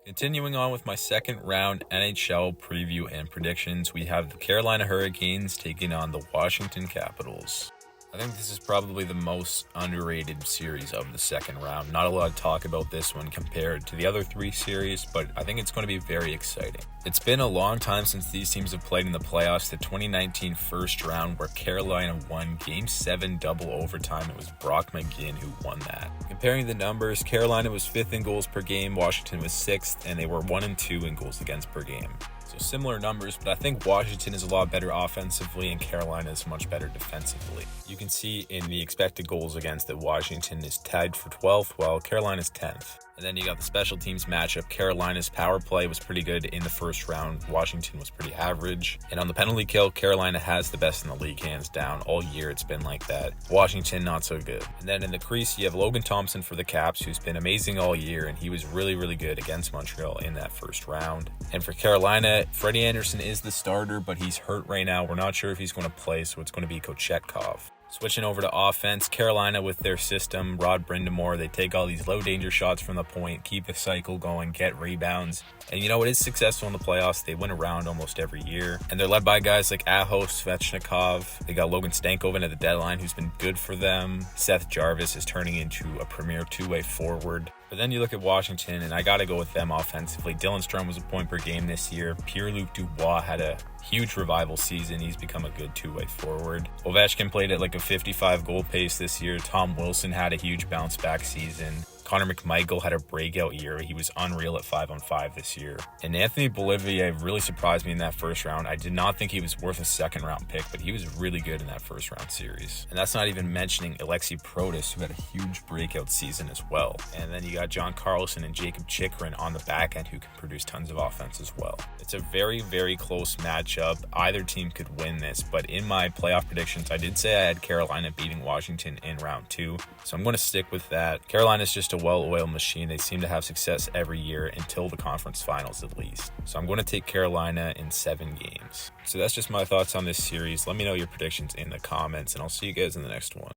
Continuing on with my second round NHL preview and predictions, we have the Carolina Hurricanes taking on the Washington Capitals. I think this is probably the most underrated series of the second round. Not a lot of talk about this one compared to the other three series, but I think it's going to be very exciting. It's been a long time since these teams have played in the playoffs. The 2019 first round where Carolina won Game 7 double overtime. It was Brock McGinn who won that. Comparing the numbers, Carolina was 5th in goals per game, Washington was 6th, and they were 1 and 2 in goals against per game. So similar numbers, but I think Washington is a lot better offensively and Carolina is much better defensively. You can see in the expected goals against that Washington is tied for 12th, while Carolina's 10th. And then you got the special teams matchup. Carolina's power play was pretty good in the first round. Washington was pretty average. And on the penalty kill, Carolina has the best in the league, hands down. All year it's been like that. Washington, not so good. And then in the crease, you have Logan Thompson for the Caps, who's been amazing all year, and he was really, really good against Montreal in that first round. And for Carolina, Freddie Anderson is the starter, but he's hurt right now. We're not sure if he's going to play, so it's going to be Kochetkov. Switching over to offense, Carolina with their system, Rod Brind'Amour, they take all these low danger shots from the point, keep a cycle going, get rebounds. And you know, it is successful in the playoffs. They win around almost every year. And they're led by guys like Aho, Svechnikov. They got Logan Stankoven at the deadline, who's been good for them. Seth Jarvis is turning into a premier two-way forward. But then you look at Washington, and I got to go with them offensively. Dylan Strome was a point per game this year. Pierre-Luc Dubois had a huge revival season. He's become a good two-way forward. Ovechkin played at like a 55 goal pace this year. Tom Wilson had a huge bounce back season. Connor McMichael had a breakout year. He was unreal at 5-on-5 this year. And Anthony Beauvillier really surprised me in that first round. I did not think he was worth a second round pick, but he was really good in that first round series. And that's not even mentioning Alexi Protas, who had a huge breakout season as well. And then you got John Carlson and Jacob Chychrun on the back end who can produce tons of offense as well. It's a very, very close matchup. Either team could win this, but in my playoff predictions, I did say I had Carolina beating Washington in round 2. So I'm going to stick with that. Carolina's just a well-oiled machine. They seem to have success every year until the conference finals at least. So I'm going to take Carolina in 7 games. So that's just my thoughts on this series. Let me know your predictions in the comments, and I'll see you guys in the next one.